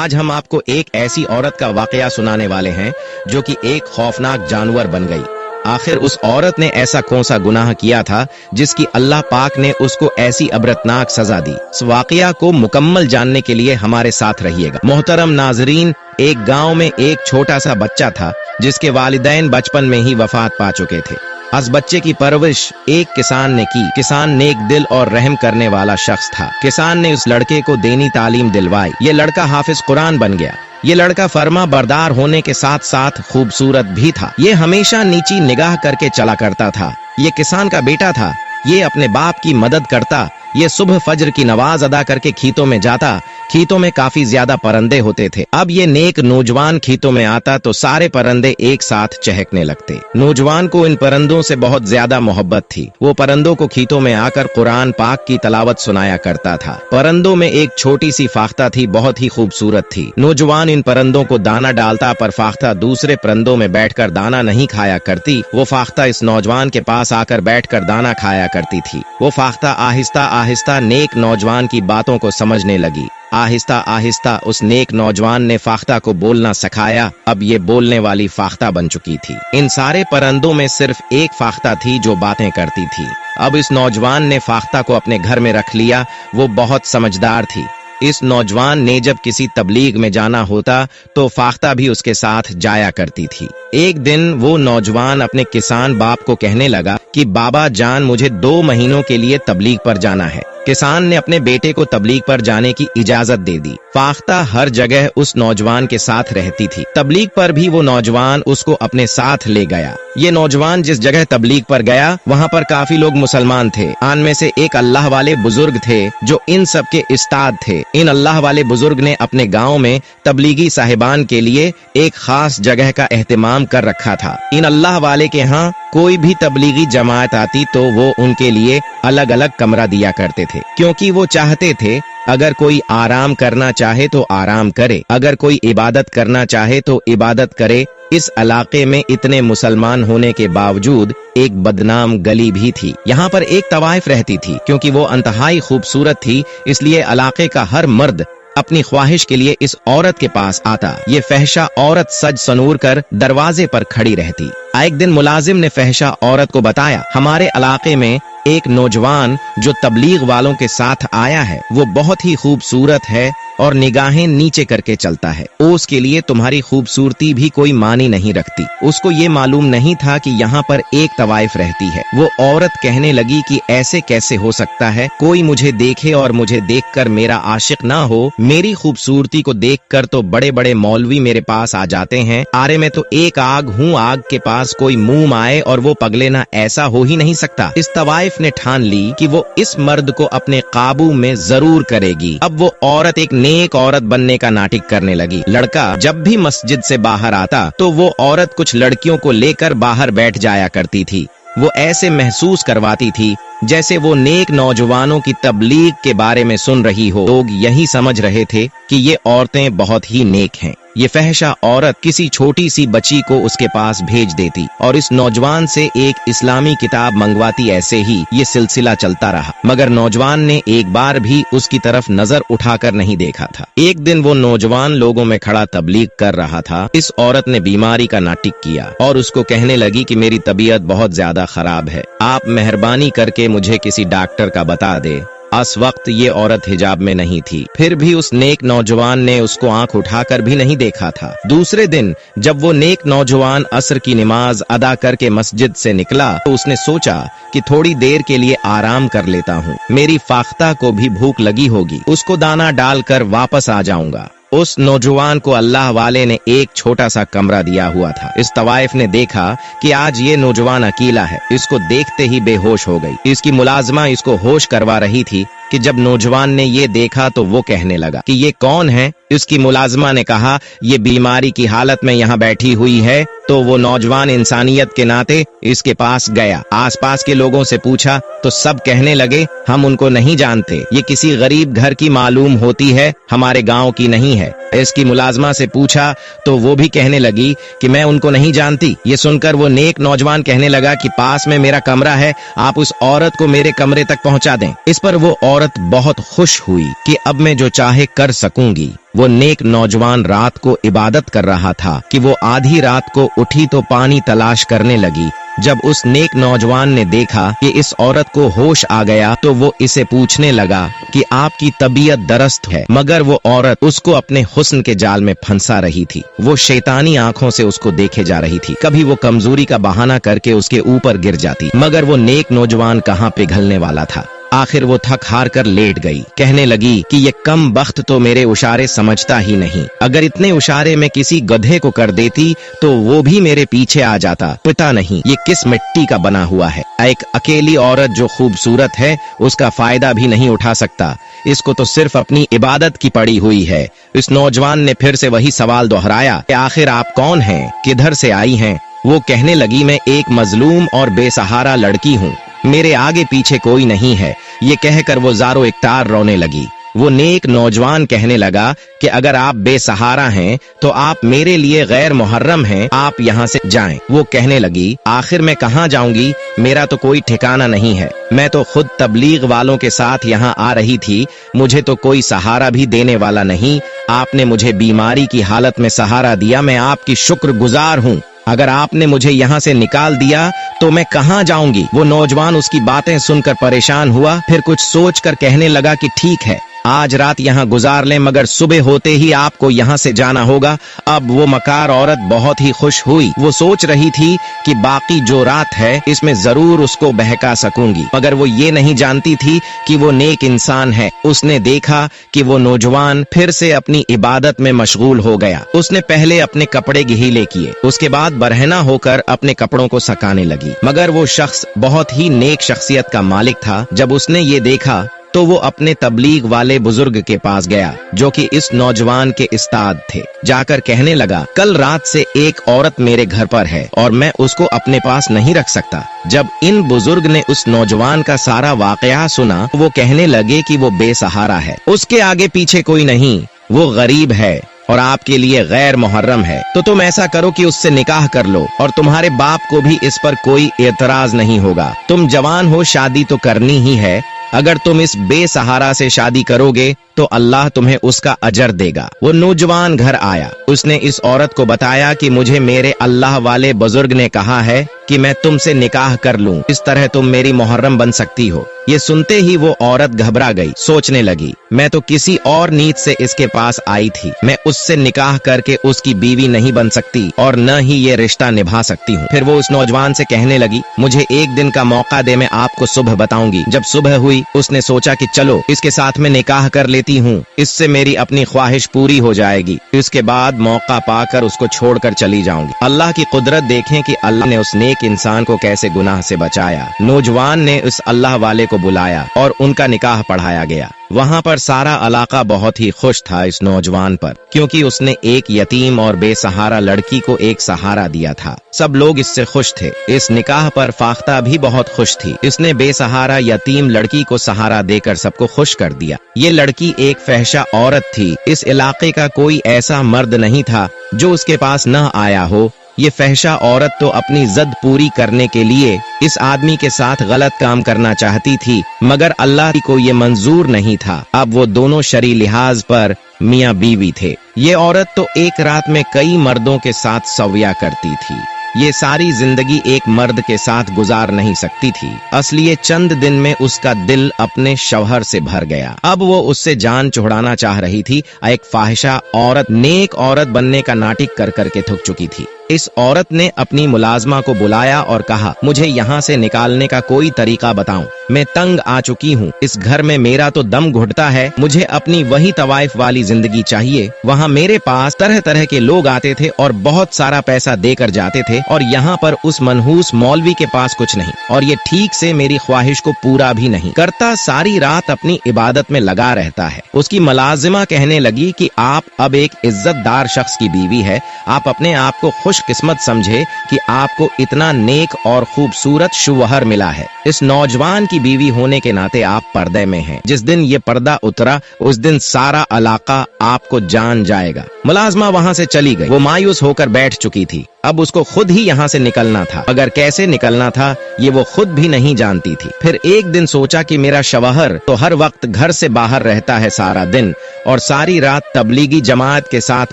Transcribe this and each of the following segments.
آج ہم آپ کو ایک ایسی عورت کا واقعہ سنانے والے ہیں جو کہ ایک خوفناک جانور بن گئی۔ آخر اس عورت نے ایسا کون سا گناہ کیا تھا جس کی اللہ پاک نے اس کو ایسی عبرتناک سزا دی؟ اس واقعہ کو مکمل جاننے کے لیے ہمارے ساتھ رہیے گا۔ محترم ناظرین، ایک گاؤں میں ایک چھوٹا سا بچہ تھا جس کے والدین بچپن میں ہی وفات پا چکے تھے۔ اس بچے کی پرورش ایک کسان نے کی۔ کسان نیک دل اور رحم کرنے والا شخص تھا۔ کسان نے اس لڑکے کو دینی تعلیم دلوائی۔ یہ لڑکا حافظ قرآن بن گیا۔ یہ لڑکا فرما بردار ہونے کے ساتھ ساتھ خوبصورت بھی تھا۔ یہ ہمیشہ نیچی نگاہ کر کے چلا کرتا تھا۔ یہ کسان کا بیٹا تھا۔ یہ اپنے باپ کی مدد کرتا۔ یہ صبح فجر کی نماز ادا کر کے کھیتوں میں جاتا۔ کھیتوں میں کافی زیادہ پرندے ہوتے تھے۔ اب یہ نیک نوجوان کھیتوں میں آتا تو سارے پرندے ایک ساتھ چہکنے لگتے۔ نوجوان کو ان پرندوں سے بہت زیادہ محبت تھی۔ وہ پرندوں کو کھیتوں میں آ کر قرآن پاک کی تلاوت سنایا کرتا تھا۔ پرندوں میں ایک چھوٹی سی فاختہ تھی، بہت ہی خوبصورت تھی۔ نوجوان ان پرندوں کو دانا ڈالتا، پر فاختہ دوسرے پرندوں میں بیٹھ کر دانا نہیں کھایا کرتی۔ وہ فاختہ اس نوجوان کے پاس آ کر بیٹھ کر دانا کھایا کرتی تھی۔ وہ فاختہ آہستہ آہستہ نیک نوجوان کی باتوں کو سمجھنے لگی۔ آہستہ آہستہ اس نیک نوجوان نے فاختہ کو بولنا سکھایا۔ اب یہ بولنے والی فاختہ بن چکی تھی۔ ان سارے پرندوں میں صرف ایک فاختہ تھی جو باتیں کرتی تھی۔ اب اس نوجوان نے فاختہ کو اپنے گھر میں رکھ لیا۔ وہ بہت سمجھدار تھی۔ اس نوجوان نے جب کسی تبلیغ میں جانا ہوتا تو فاختہ بھی اس کے ساتھ جایا کرتی تھی۔ ایک دن وہ نوجوان اپنے کسان باپ کو کہنے لگا کہ بابا جان، مجھے 2 مہینوں کے لیے تبلیغ پر جانا ہے۔ کسان نے اپنے بیٹے کو تبلیغ پر جانے کی اجازت دے دی۔ فاختہ ہر جگہ اس نوجوان کے ساتھ رہتی تھی۔ تبلیغ پر بھی وہ نوجوان اس کو اپنے ساتھ لے گیا۔ یہ نوجوان جس جگہ تبلیغ پر گیا وہاں پر کافی لوگ مسلمان تھے۔ ان میں سے ایک اللہ والے بزرگ تھے جو ان سب کے استاد تھے۔ ان اللہ والے بزرگ نے اپنے گاؤں میں تبلیغی صاحبان کے لیے ایک خاص جگہ کا اہتمام کر رکھا تھا۔ ان اللہ والے کے ہاں کوئی بھی تبلیغی جماعت آتی تو وہ ان کے لیے الگ الگ کمرہ دیا کرتے تھے، کیونکہ وہ چاہتے تھے اگر کوئی آرام کرنا چاہے تو آرام کرے، اگر کوئی عبادت کرنا چاہے تو عبادت کرے۔ اس علاقے میں اتنے مسلمان ہونے کے باوجود ایک بدنام گلی بھی تھی۔ یہاں پر ایک طوائف رہتی تھی۔ کیونکہ وہ انتہائی خوبصورت تھی اس لیے علاقے کا ہر مرد اپنی خواہش کے لیے اس عورت کے پاس آتا۔ یہ فحشہ عورت سج سنور کر دروازے پر کھڑی رہتی۔ ایک دن ملازم نے فحشہ عورت کو بتایا، ہمارے علاقے میں ایک نوجوان جو تبلیغ والوں کے ساتھ آیا ہے وہ بہت ہی خوبصورت ہے اور نگاہیں نیچے کر کے چلتا ہے۔ اس کے لیے تمہاری خوبصورتی بھی کوئی معنی نہیں رکھتی۔ اس کو یہ معلوم نہیں تھا کہ یہاں پر ایک طوائف رہتی ہے۔ وہ عورت کہنے لگی کہ ایسے کیسے ہو سکتا ہے، کوئی مجھے دیکھے اور مجھے دیکھ کر میرا عاشق نہ ہو؟ میری خوبصورتی کو دیکھ کر تو بڑے بڑے مولوی میرے پاس آ جاتے ہیں۔ آرے میں تو ایک آگ ہوں، آگ کے پاس کوئی موم آئے اور وہ پگلے نہ، ایسا ہو ہی نہیں سکتا۔ اس طوائف نے ٹھان لی کہ وہ اس مرد کو اپنے قابو میں ضرور کرے گی۔ اب وہ عورت ایک نیک عورت بننے کا ناٹک کرنے لگی۔ لڑکا جب بھی مسجد سے باہر آتا تو وہ عورت کچھ لڑکیوں کو لے کر باہر بیٹھ جایا کرتی تھی۔ وہ ایسے محسوس کرواتی تھی جیسے وہ نیک نوجوانوں کی تبلیغ کے بارے میں سن رہی ہو۔ لوگ یہی سمجھ رہے تھے کہ یہ عورتیں بہت ہی نیک ہیں۔ یہ فحشہ عورت کسی چھوٹی سی بچی کو اس کے پاس بھیج دیتی اور اس نوجوان سے ایک اسلامی کتاب منگواتی۔ ایسے ہی یہ سلسلہ چلتا رہا، مگر نوجوان نے ایک بار بھی اس کی طرف نظر اٹھا کر نہیں دیکھا تھا۔ ایک دن وہ نوجوان لوگوں میں کھڑا تبلیغ کر رہا تھا۔ اس عورت نے بیماری کا ناٹک کیا اور اس کو کہنے لگی کہ میری طبیعت بہت زیادہ خراب ہے، آپ مہربانی کر کے مجھے کسی ڈاکٹر کا بتا دے۔ اس وقت یہ عورت حجاب میں نہیں تھی، پھر بھی اس نیک نوجوان نے اس کو آنکھ اٹھا کر بھی نہیں دیکھا تھا۔ دوسرے دن جب وہ نیک نوجوان عصر کی نماز ادا کر کے مسجد سے نکلا تو اس نے سوچا کہ تھوڑی دیر کے لیے آرام کر لیتا ہوں، میری فاختہ کو بھی بھوک لگی ہوگی، اس کو دانا ڈال کر واپس آ جاؤں گا۔ اس نوجوان کو اللہ والے نے ایک چھوٹا سا کمرہ دیا ہوا تھا۔ اس طوائف نے دیکھا کہ آج یہ نوجوان اکیلا ہے، اس کو دیکھتے ہی بے ہوش ہو گئی۔ اس کی ملازمہ اس کو ہوش کروا رہی تھی کہ جب نوجوان نے یہ دیکھا تو وہ کہنے لگا کہ یہ کون ہے؟ اس کی ملازمہ نے کہا یہ بیماری کی حالت میں یہاں بیٹھی ہوئی ہے۔ تو وہ نوجوان انسانیت کے ناطے اس کے پاس گیا، آس پاس کے لوگوں سے پوچھا تو سب کہنے لگے ہم ان کو نہیں جانتے، یہ کسی غریب گھر کی معلوم ہوتی ہے، ہمارے گاؤں کی نہیں ہے۔ اس کی ملازمہ سے پوچھا تو وہ بھی کہنے لگی کہ میں ان کو نہیں جانتی۔ یہ سن کر وہ نیک نوجوان کہنے لگا کہ پاس میں میرا کمرہ ہے، آپ اس عورت کو میرے کمرے تک پہنچا دیں۔ اس پر وہ عورت औरत बहुत खुश हुई कि अब मैं जो चाहे कर सकूंगी। वो नेक नौजवान रात को इबादत कर रहा था कि वो आधी रात को उठी तो पानी तलाश करने लगी। जब उस नेक नौजवान ने देखा कि इस औरत को होश आ गया तो वो इसे पूछने लगा कि आपकी तबीयत दरस्त है, मगर वो औरत उसको अपने हुस्न के जाल में फंसा रही थी। वो शैतानी आंखों से उसको देखे जा रही थी। कभी वो कमजोरी का बहाना करके उसके ऊपर गिर जाती, मगर वो नेक नौजवान कहाँ पिघलने वाला था। आखिर वो थक हार कर लेट गई। कहने लगी कि ये कम बख्त तो मेरे इशारे समझता ही नहीं। अगर इतने इशारे में किसी गधे को कर देती तो वो भी मेरे पीछे आ जाता। पता नहीं ये किस मिट्टी का बना हुआ है। एक अकेली औरत जो खूबसूरत है उसका फायदा भी नहीं उठा सकता। इसको तो सिर्फ अपनी इबादत की पड़ी हुई है। इस नौजवान ने फिर से वही सवाल दोहराया कि आखिर आप कौन हैं, किधर से आई हैं? वो कहने लगी, मैं एक मजलूम और बेसहारा लड़की हूँ, मेरे आगे पीछे कोई नहीं है। ये कहकर वो ज़ारो इक्तार रोने लगी। वो नेक नौजवान कहने लगा कि अगर आप बेसहारा हैं तो आप मेरे लिए गैर मुहर्रम हैं, आप यहाँ से जाएं। वो कहने लगी, आखिर मैं कहाँ जाऊंगी, मेरा तो कोई ठिकाना नहीं है। मैं तो खुद तबलीग वालों के साथ यहाँ आ रही थी, मुझे तो कोई सहारा भी देने वाला नहीं। आपने मुझे बीमारी की हालत में सहारा दिया, मैं आपकी शुक्रगुजार हूँ। अगर आपने मुझे यहाँ से निकाल दिया तो मैं कहाँ जाऊंगी? वो नौजवान उसकी बातें सुनकर परेशान हुआ, फिर कुछ सोचकर कहने लगा कि ठीक है, आज रात यहाँ गुजार लें, मगर सुबह होते ही आपको यहाँ से जाना होगा। अब वो मकार औरत बहुत ही खुश हुई। वो सोच रही थी कि बाकी जो रात है इसमें जरूर उसको बहका सकूंगी, मगर वो ये नहीं जानती थी कि वो नेक इंसान है। उसने देखा कि वो नौजवान फिर से अपनी इबादत में मशगूल हो गया। उसने पहले अपने कपड़े गीले किए, उसके बाद बरहना होकर अपने कपड़ों को सकाने लगी। मगर वो शख्स बहुत ही नेक शख्सियत का मालिक था। जब उसने ये देखा तो वो अपने तबलीग वाले बुजुर्ग के पास गया जो कि इस नौजवान के उस्ताद थे। जाकर कहने लगा, कल रात से एक औरत मेरे घर पर है और मैं उसको अपने पास नहीं रख सकता। जब इन बुजुर्ग ने उस नौजवान का सारा वाकया सुना, वो कहने लगे कि वो बेसहारा है, उसके आगे पीछे कोई नहीं, वो गरीब है और आपके लिए गैर मुहर्रम है। तो तुम ऐसा करो कि उससे निकाह कर लो और तुम्हारे बाप को भी इस पर कोई एतराज नहीं होगा। तुम जवान हो, शादी तो करनी ही है। अगर तुम इस बेसहारा से शादी करोगे तो अल्लाह तुम्हें उसका अजर देगा। वो नौजवान घर आया, उसने इस औरत को बताया कि मुझे मेरे अल्लाह वाले बुजुर्ग ने कहा है कि मैं तुमसे निकाह कर लूं, इस तरह तुम मेरी मुहर्रम बन सकती हो। ये सुनते ही वो औरत घबरा गई, सोचने लगी, मैं तो किसी और नीयत से इसके पास आई थी, मैं उससे निकाह करके उसकी बीवी नहीं बन सकती और न ही ये रिश्ता निभा सकती हूँ। फिर वो उस नौजवान से कहने लगी, मुझे एक दिन का मौका दे, मैं आपको सुबह बताऊंगी। जब सुबह हुई, उसने सोचा कि चलो इसके साथ में निकाह कर लेती हूँ, इससे मेरी अपनी ख्वाहिश पूरी हो जाएगी। इसके बाद मौका पाकर उसको छोड़कर चली जाऊंगी। अल्लाह की कुदरत देखें कि अल्लाह ने उस नेक इंसान को कैसे गुनाह से बचाया। नौजवान ने उस अल्लाह वाले को बुलाया और उनका निकाह पढ़ाया गया। वहाँ पर सारा इलाका बहुत ही खुश था इस नौजवान पर, क्योंकि उसने एक यतीम और बेसहारा लड़की को एक सहारा दिया था। सब लोग इससे खुश थे। इस निकाह पर फाख्ता भी बहुत खुश थी। इसने बेसहारा यतीम लड़की को सहारा देकर सबको खुश कर दिया। ये लड़की एक फहशा औरत थी। इस इलाके का कोई ऐसा मर्द नहीं था जो उसके पास न आया हो। ये फहशा औरत तो अपनी जद पूरी करने के लिए इस आदमी के साथ गलत काम करना चाहती थी, मगर अल्लाह को ये मंजूर नहीं था। अब वो दोनों शरई लिहाज पर मियाँ बीवी थे। ये औरत तो एक रात में कई मर्दों के साथ सव्या करती थी। ये सारी जिंदगी एक मर्द के साथ गुजार नहीं सकती थी, इसलिए चंद दिन में उसका दिल अपने शौहर से भर गया। अब वो उससे जान छुड़ाना चाह रही थी। एक फाहिशा औरत नेक औरत बनने का नाटक कर करके थक चुकी थी। इस औरत ने अपनी मुलाजमा को बुलाया और कहा, मुझे यहाँ से निकालने का कोई तरीका बताओ, मैं तंग आ चुकी हूँ। इस घर में मेरा तो दम घुटता है। मुझे अपनी वही तवाइफ वाली जिंदगी चाहिए। वहाँ मेरे पास तरह तरह के लोग आते थे और बहुत सारा पैसा देकर जाते थे, और यहाँ पर उस मनहूस मौलवी के पास कुछ नहीं, और ये ठीक से मेरी ख्वाहिश को पूरा भी नहीं करता। सारी रात अपनी इबादत में लगा रहता है। उसकी मुलाजिमा कहने लगी कि आप अब एक इज्जतदार शख्स की बीवी है। आप अपने आप को खुश किस्मत समझे कि आपको इतना नेक और खूबसूरत शौहर मिला है। इस नौजवान की बीवी होने के नाते आप पर्दे में हैं। जिस दिन ये पर्दा उतरा उस दिन सारा इलाका आपको जान जाएगा। मुलाजमा वहाँ से चली गई। वो मायूस होकर बैठ चुकी थी। अब उसको खुद ही यहाँ से निकलना था, मगर कैसे निकलना था ये वो खुद भी नहीं जानती थी। फिर एक दिन सोचा कि मेरा शवहर तो हर वक्त घर से बाहर रहता है सारा दिन और सारी रात तबलीगी जमात के साथ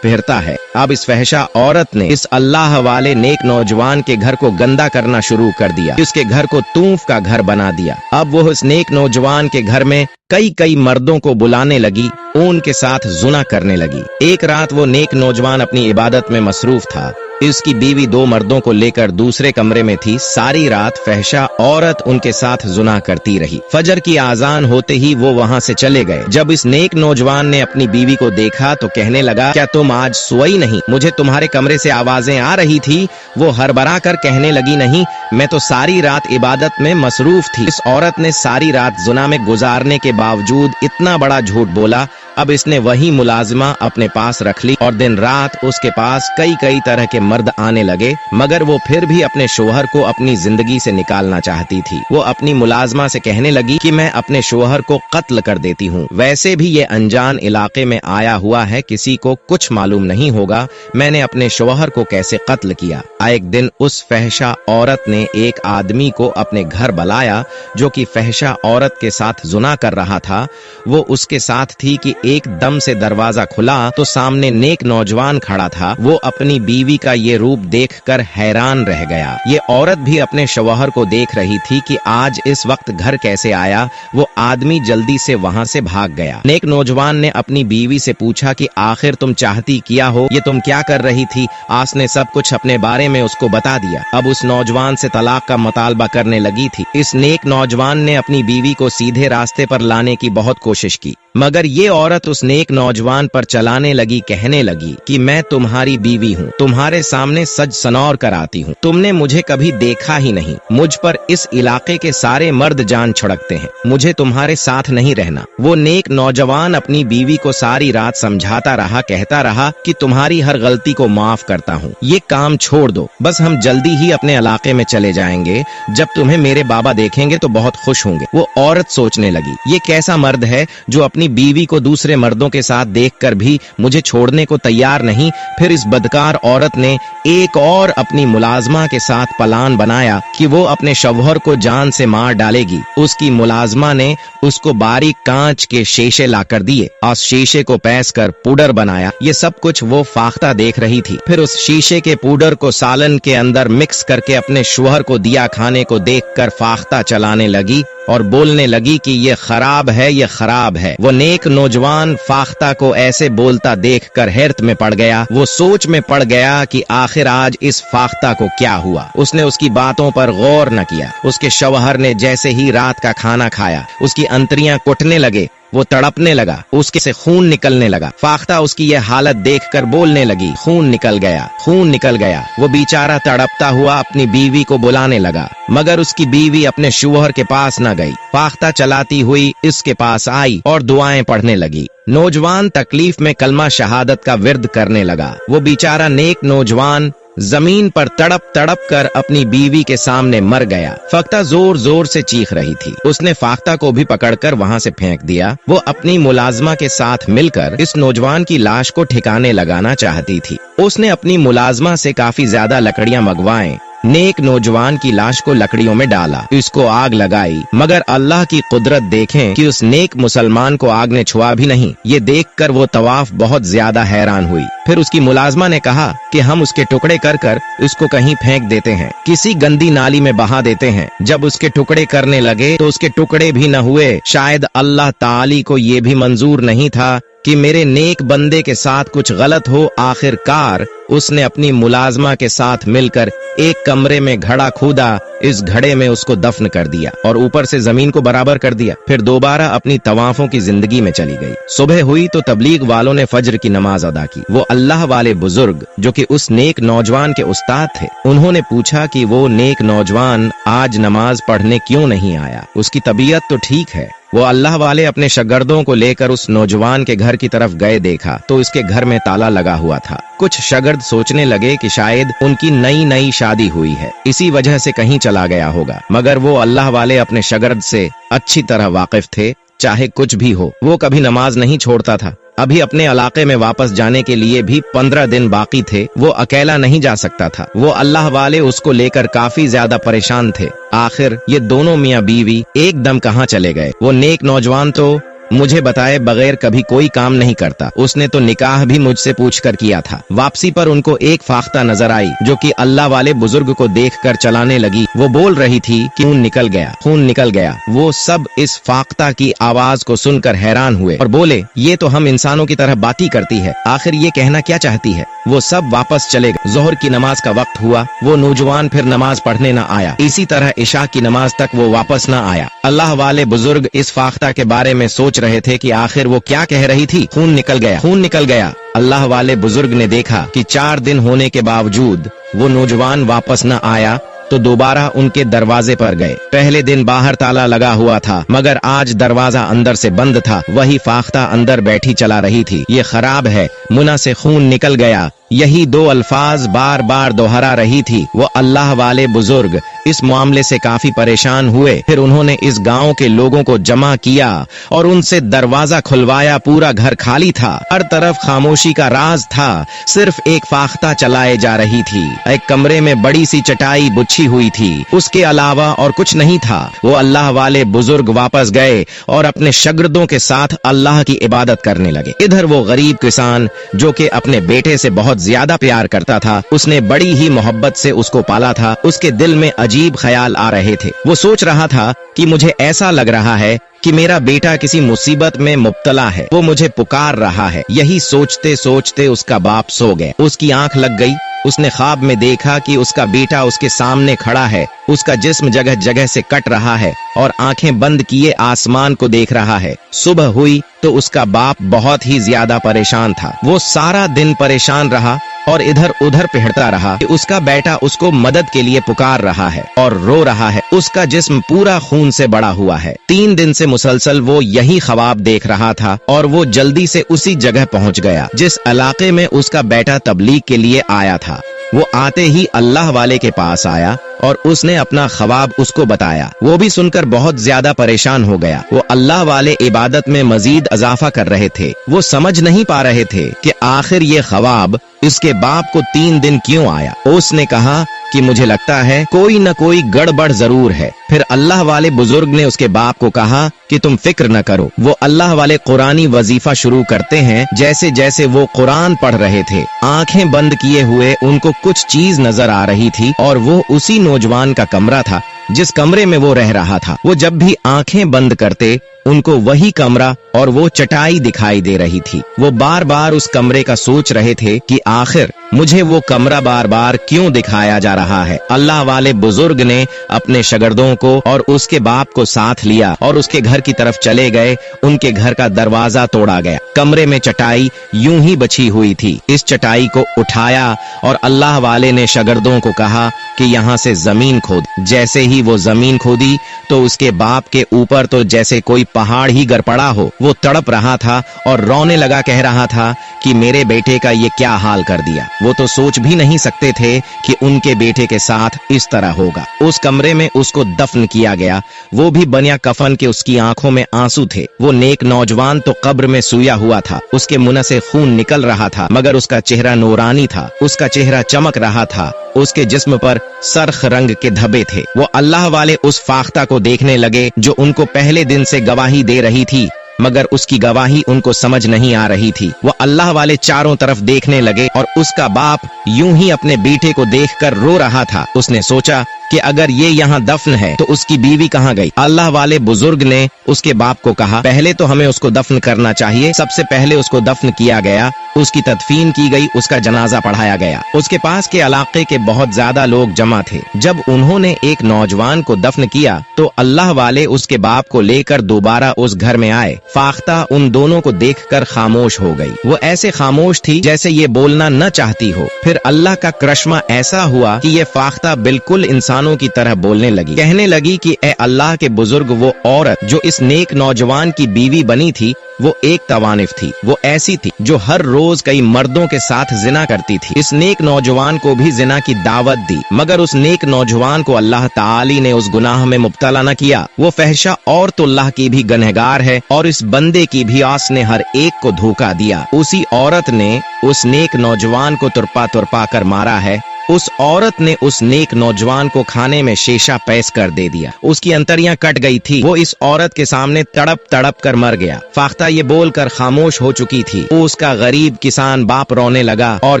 फिरता है। अब इस फहशा औरत ने इस अल्लाह वाले नेक नौजवान के घर को गंदा करना शुरू कर दिया, उसके घर को तूफ का घर बना दिया। अब वो इस नेक नौजवान के घर में कई मर्दों को बुलाने लगी, उनके साथ जुना करने लगी। एक रात वो नेक नौजवान अपनी इबादत में मसरूफ था, इसकी बीवी 2 मर्दों को लेकर दूसरे कमरे में थी। सारी रात फहशा औरत उनके साथ जुना करती रही। फजर की आजान होते ही वो वहाँ से चले गए। जब इस नेक नौजवान ने अपनी बीवी को देखा तो कहने लगा, क्या तुम आज सोई नहीं? मुझे तुम्हारे कमरे से आवाजें आ रही थी। वो हड़बड़ा कर कहने लगी, नहीं, मैं तो सारी रात इबादत में मसरूफ थी। इस औरत ने सारी रात जुना में गुजारने के बावजूद इतना बड़ा झूठ बोला। अब इसने वही मुलाजिमा अपने पास रख ली और दिन रात उसके पास कई तरह के मर्द आने लगे, मगर वो फिर भी अपने शोहर को अपनी जिंदगी से निकालना चाहती थी। वो अपनी मुलाजमा से कहने लगी कि मैं अपने शोहर को कत्ल कर देती हूँ। वैसे भी ये अनजान इलाके में आया हुआ है, किसी को कुछ मालूम नहीं होगा मैंने अपने शोहर को कैसे कत्ल किया। एक दिन उस फहशा औरत ने एक आदमी को अपने घर बुलाया जो कि फहशा औरत के साथ जुना कर रहा था। वो उसके साथ थी कि एकदम से दरवाजा खुला तो सामने नेक नौजवान खड़ा था। वो अपनी बीवी का ये रूप देखकर हैरान रह गया। ये औरत भी अपने शौहर को देख रही थी कि आज इस वक्त घर कैसे आया। वो आदमी जल्दी से वहाँ से भाग गया। नेक नौजवान ने अपनी बीवी से पूछा कि आखिर तुम चाहती क्या हो, ये तुम क्या कर रही थी? आस ने सब कुछ अपने बारे में उसको बता दिया। अब उस नौजवान से तलाक का मुतालबा करने लगी थी। इस नेक नौजवान ने अपनी बीवी को सीधे रास्ते पर लाने की बहुत कोशिश की, मगर ये औरत उस नेक नौजवान पर चलाने लगी, कहने लगी कि मैं तुम्हारी बीवी हूँ, तुम्हारे सामने सज सनौर कर आती हूँ, तुमने मुझे कभी देखा ही नहीं, मुझ पर इस इलाके के सारे मर्द जान छिड़कते हैं, मुझे तुम्हारे साथ नहीं रहना। वो नेक नौजवान अपनी बीवी को सारी रात समझाता रहा, कहता रहा कि तुम्हारी हर गलती को माफ करता हूँ, ये काम छोड़ दो, बस हम जल्दी ही अपने इलाके में चले जाएंगे, जब तुम्हें मेरे बाबा देखेंगे तो बहुत खुश होंगे। वो औरत सोचने लगी, ये कैसा मर्द है जो अपनी बीवी को दूसरे मर्दों के साथ देखकर भी मुझे छोड़ने को तैयार नहीं। फिर इस बदकार औरत ने एक और अपनी मुलाजमा के साथ प्लान बनाया कि वो अपने शौहर को जान से मार डालेगी। उसकी मुलाजमा ने उसको बारीक कांच के शीशे लाकर दिए और शीशे को पैस कर पाउडर बनाया। ये सब कुछ वो फाख्ता देख रही थी। फिर उस शीशे के पाउडर को सालन के अंदर मिक्स करके अपने शौहर को दिया। खाने को देखकर फाख्ता चलाने लगी और बोलने लगी कि ये खराब है, ये खराब है। वो नेक नौजवान फाख्ता को ऐसे बोलता देखकर हैरत में पड़ गया। वो सोच में पड़ गया कि आखिर आज इस फाख्ता को क्या हुआ। उसने उसकी बातों पर गौर न किया। उसके शौहर ने जैसे ही रात का खाना खाया, उसकी अंतरियां कुटने लगे, वो तड़पने लगा, उसके से खून निकलने लगा। फाख्ता उसकी ये हालत देखकर बोलने लगी, खून निकल गया, खून निकल गया। वो बेचारा तड़पता हुआ अपनी बीवी को बुलाने लगा, मगर उसकी बीवी अपने शौहर के पास न गई। फाख्ता चलाती हुई इसके पास आई और दुआएं पढ़ने लगी। नौजवान तकलीफ में कलमा शहादत का विर्द करने लगा। वो बेचारा नेक नौजवान जमीन पर तड़प तड़प कर अपनी बीवी के सामने मर गया। फाख्ता जोर जोर से चीख रही थी। उसने फाख्ता को भी पकड़कर वहां से फेंक दिया। वो अपनी मुलाजमा के साथ मिलकर इस नौजवान की लाश को ठिकाने लगाना चाहती थी। उसने अपनी मुलाजमा से काफी ज्यादा लकड़ियां मंगवाएं, नेक नौजवान की लाश को लकड़ियों में डाला, इसको आग लगाई, मगर अल्लाह की कुदरत देखें कि उस नेक मुसलमान को आग ने छुआ भी नहीं। ये देखकर वो तवाफ बहुत ज्यादा हैरान हुई। फिर उसकी मुलाजमा ने कहा कि हम उसके टुकड़े कर कर उसको कहीं फेंक देते हैं, किसी गंदी नाली में बहा देते हैं। जब उसके टुकड़े करने लगे तो उसके टुकड़े भी न हुए। शायद अल्लाह ताली को ये भी मंजूर नहीं था कि मेरे नेक बंदे के साथ कुछ गलत हो। आखिरकार उसने अपनी मुलाजमा के साथ मिलकर एक कमरे में घड़ा खोदा, इस घड़े में उसको दफन कर दिया और ऊपर से जमीन को बराबर कर दिया। फिर दोबारा अपनी तवाफों की जिंदगी में चली गई। सुबह हुई तो तबलीग वालों ने फजर की नमाज अदा की। वो अल्लाह वाले बुजुर्ग जो कि उस नेक नौजवान के उस्ताद थे, उन्होंने पूछा कि वो नेक नौजवान आज नमाज पढ़ने क्यों नहीं आया, उसकी तबीयत तो ठीक है। वो अल्लाह वाले अपने शागिर्दों को लेकर उस नौजवान के घर की तरफ गए, देखा तो उसके घर में ताला लगा हुआ था। कुछ शागिर्द सोचने लगे कि शायद उनकी नई शादी हुई है, इसी वजह से कहीं चला गया होगा, मगर वो अल्लाह वाले अपने शागिर्द से अच्छी तरह वाकिफ थे। चाहे कुछ भी हो, वो कभी नमाज नहीं छोड़ता था। अभी अपने इलाके में वापस जाने के लिए भी 15 दिन बाकी थे। वो अकेला नहीं जा सकता था। वो अल्लाह वाले उसको लेकर काफी ज्यादा परेशान थे। आखिर ये दोनों मियाँ बीवी एकदम कहाँ चले गए। वो नेक नौजवान तो मुझे बताए बगैर कभी कोई काम नहीं करता। उसने तो निकाह भी मुझसे पूछकर किया था। वापसी पर उनको एक फाख्ता नजर आई जो कि अल्लाह वाले बुजुर्ग को देखकर चलाने लगी। वो बोल रही थी कि खून निकल गया, खून निकल गया। वो सब इस फाख्ता की आवाज को सुनकर हैरान हुए और बोले, ये तो हम इंसानों की तरह बातें करती है, आखिर ये कहना क्या चाहती है। वो सब वापस चले गए। जोहर की नमाज का वक्त हुआ। वो नौजवान फिर नमाज पढ़ने न आया। इसी तरह इशा की नमाज तक वो वापस न आया। अल्लाह वाले बुजुर्ग इस फाख्ता के बारे में सोच रहे थे कि आखिर वो क्या कह रही थी। खून निकल गया, खून निकल गया। अल्लाह वाले बुजुर्ग ने देखा कि 4 दिन होने के बावजूद वो नौजवान वापस न आया तो दोबारा उनके दरवाजे पर गए। पहले दिन बाहर ताला लगा हुआ था, मगर आज दरवाजा अंदर से बंद था। वही फाख्ता अंदर बैठी चला रही थी। ये खराब है, मुना से खून निकल गया। यही 2 अल्फाज बार बार दोहरा रही थी। वो अल्लाह वाले बुजुर्ग इस मामले से काफी परेशान हुए। फिर उन्होंने इस गांव के लोगों को जमा किया और उनसे दरवाजा खुलवाया। पूरा घर खाली था, हर तरफ खामोशी का राज था। सिर्फ एक फाख्ता चलाए जा रही थी। एक कमरे में बड़ी सी चटाई बिछी हुई थी, उसके अलावा और कुछ नहीं था। वो अल्लाह वाले बुजुर्ग वापस गए और अपने शागिर्दों के साथ अल्लाह की इबादत करने लगे। इधर वो गरीब किसान जो कि अपने बेटे से बहुत ज्यादा प्यार करता था, उसने बड़ी ही मोहब्बत से उसको पाला था। उसके दिल में अजीब ख्याल आ रहे थे। वो सोच रहा था कि मुझे ऐसा लग रहा है कि मेरा बेटा किसी मुसीबत में मुब्तला है, वो मुझे पुकार रहा है। यही सोचते सोचते उसका बाप सो गया। उसकी आंख लग गई। उसने ख्वाब में देखा कि उसका बेटा उसके सामने खड़ा है। उसका जिस्म जगह जगह से कट रहा है और आंखें बंद किए आसमान को देख रहा है। सुबह हुई तो उसका बाप बहुत ही ज्यादा परेशान था। वो सारा दिन परेशान रहा और इधर उधर पहड़ता रहा कि उसका बेटा उसको मदद के लिए पुकार रहा है और रो रहा है। उसका जिस्म पूरा खून से बड़ा हुआ है। 3 दिन से मुसलसल वो यही ख्वाब देख रहा था और वो जल्दी से उसी जगह पहुंच गया जिस इलाके में उसका बेटा तबलीग के लिए आया था। वो आते ही अल्लाह वाले के पास आया और उसने अपना ख्वाब उसको बताया। वो भी सुनकर बहुत ज्यादा परेशान हो गया। वो अल्लाह वाले इबादत में मजीद इजाफा कर रहे थे। वो समझ नहीं पा रहे थे कि आखिर ये ख्वाब इसके बाप को 3 दिन क्यों आया। उसने कहा कि मुझे लगता है कोई न कोई गड़बड़ जरूर है। फिर अल्लाह वाले बुजुर्ग ने उसके बाप को कहा कि तुम फिक्र न करो। वो अल्लाह वाले कुरानी वजीफा शुरू करते हैं। जैसे जैसे वो कुरान पढ़ रहे थे, आंखें बंद किए हुए उनको कुछ चीज नजर आ रही थी और वो उसी नौजवान का कमरा था जिस कमरे में वो रह रहा था। वो जब भी आंखें बंद करते उनको वही कमरा और वो चटाई दिखाई दे रही थी। वो बार बार उस कमरे का सोच रहे थे कि आखिर मुझे वो कमरा बार बार क्यों दिखाया जा रहा है। अल्लाह वाले बुजुर्ग ने अपने शागिर्दों को और उसके बाप को साथ लिया और उसके घर की तरफ चले गए। उनके घर का दरवाजा तोड़ा गया। कमरे में चटाई यूं ही बिछी हुई थी। इस चटाई को उठाया और अल्लाह वाले ने शागिर्दों को कहा कि यहाँ से जमीन खोद। जैसे ही वो जमीन खोदी तो उसके बाप के ऊपर तो जैसे कोई पहाड़ ही गिर पड़ा हो। वो तड़प रहा था और रोने लगा, कह रहा था कि मेरे बेटे का ये क्या हाल कर दिया। वो तो सोच भी नहीं सकते थे कि उनके बेटे के साथ इस तरह होगा। उस कमरे में उसको दफन किया गया। वो भी बनिया कफन के। उसकी आंखों में आंसू थे। वो नेक नौजवान तो कब्र में सोया हुआ था। उसके मुंह से खून निकल रहा था, मगर उसका चेहरा नूरानी था। उसका चेहरा चमक रहा था। उसके जिस्म पर सरख रंग के धब्बे थे। वो अल्लाह वाले उस फाख्ता को देखने लगे जो उनको पहले दिन से गवाही दे रही थी, मगर उसकी गवाही उनको समझ नहीं आ रही थी। वो अल्लाह वाले चारों तरफ देखने लगे और उसका बाप यूं ही अपने बेटे को देखकर रो रहा था। उसने सोचा कि अगर ये यहाँ दफन है तो उसकी बीवी कहाँ गई। अल्लाह वाले बुजुर्ग ने उसके बाप को कहा, पहले तो हमें उसको दफन करना चाहिए। सबसे पहले उसको दफन किया गया, उसकी तदफीन की गई, उसका जनाजा पढ़ाया गया। उसके पास के इलाके के बहुत ज्यादा लोग जमा थे। जब उन्होंने एक नौजवान को दफन किया तो अल्लाह वाले उसके बाप को लेकर दोबारा उस घर में आए। फाख्ता उन दोनों को देखकर खामोश हो गई। वो ऐसे खामोश थी जैसे ये बोलना न चाहती हो। फिर अल्लाह का करिश्मा ऐसा हुआ कि ये फाख्ता बिल्कुल इंसान इंसानों की तरह बोलने लगी। कहने लगी कि ए अल्लाह के बुजुर्ग, वो औरत जो इस नेक नौजवान की बीवी बनी थी वो एक तवानिफ थी। वो ऐसी थी जो हर रोज कई मर्दों के साथ जिना करती थी। इस नेक नौजवान को भी जिना की दावत दी, मगर उस नेक नौजवान को अल्लाह ताली ने उस गुनाह में मुब्तला न किया। वो फहशा और तो अल्लाह की भी गनहगार है और इस बंदे की भी आस ने हर एक को धोखा दिया। उसी औरत ने उस नेक नौजवान को तुरपा तुरपा कर मारा है। उस औरत ने उस नेक नौजवान को खाने में शीशा पैस कर दे दिया। उसकी अंतड़ियां कट गई थी। वो इस औरत के सामने तड़प तड़प कर मर गया। फाख्ता ये बोलकर खामोश हो चुकी थी। वो उसका गरीब किसान बाप रोने लगा और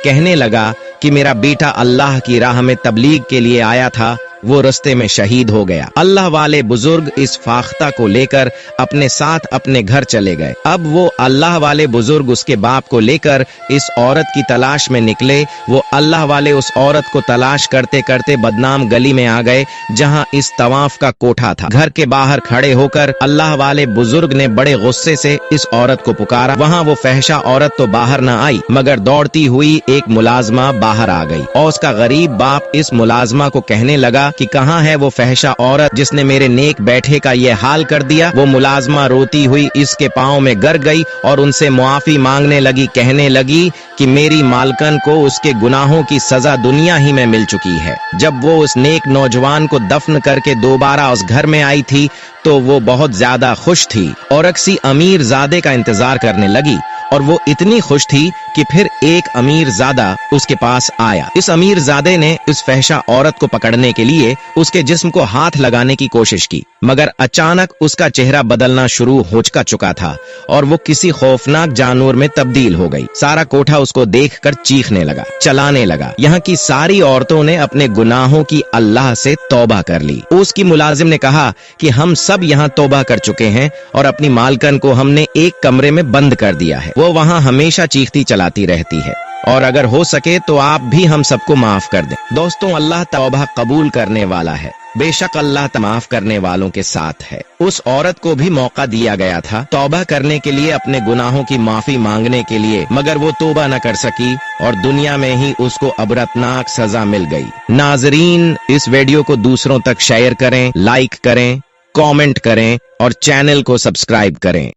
कहने लगा कि मेरा बेटा अल्लाह की राह में तबलीग के लिए आया था, वो रस्ते में शहीद हो गया। अल्लाह वाले बुजुर्ग इस फाख्ता को लेकर अपने साथ अपने घर चले गए। अब वो अल्लाह वाले बुजुर्ग उसके बाप को लेकर इस औरत की तलाश में निकले। वो अल्लाह वाले उस औरत को तलाश करते करते बदनाम गली में आ गए जहां इस तवाफ का कोठा था। घर के बाहर खड़े होकर अल्लाह वाले बुजुर्ग ने बड़े गुस्से से इस औरत को पुकारा। वहां वो फहशा औरत तो बाहर न आई, मगर दौड़ती हुई एक मुलाजमा बाहर आ गई और उसका गरीब बाप इस मुलाजमा को कहने लगा कि कहाँ है वो फहशा औरत जिसने मेरे नेक बैठे का ये हाल कर दिया। वो मुलाजमा रोती हुई इसके पांव में गिर गई और उनसे मुआफी मांगने लगी। कहने लगी कि मेरी मालकन को उसके गुनाहों की सजा दुनिया ही में मिल चुकी है। जब वो उस नेक नौजवान को दफन करके दोबारा उस घर में आई थी तो वो बहुत ज्यादा खुश थी और अक्सी अमीर जादे का इंतजार करने लगी। और वो इतनी खुश थी कि फिर एक अमीर ज़ादा उसके पास आया। इस अमीर ज़ादे ने इस फहशा औरत को पकड़ने के लिए उसके जिस्म को हाथ लगाने की कोशिश की, मगर अचानक उसका चेहरा बदलना शुरू हो चुका था और वो किसी खौफनाक जानवर में तब्दील हो गई। सारा कोठा उसको देखकर चीखने लगा, चलाने लगा। यहाँ की सारी औरतों ने अपने गुनाहों की अल्लाह से तौबा कर ली। उसकी मुलाजिम ने कहा कि हम सब यहाँ तौबा कर चुके हैं और अपनी मालकन को हमने एक कमरे में बंद कर दिया है। वो वहाँ हमेशा चीखती चलाती रहती है और अगर हो सके तो आप भी हम सबको माफ कर दें। दोस्तों, अल्लाह तौबा कबूल करने वाला है। बेशक अल्लाह माफ करने वालों के साथ है। उस औरत को भी मौका दिया गया था तौबा करने के लिए, अपने गुनाहों की माफी मांगने के लिए, मगर वो तौबा न कर सकी और दुनिया में ही उसको अबरतनाक सजा मिल गई। नाजरीन, इस वीडियो को दूसरों तक शेयर करें, लाइक करें, कमेंट करें और चैनल को सब्सक्राइब करें।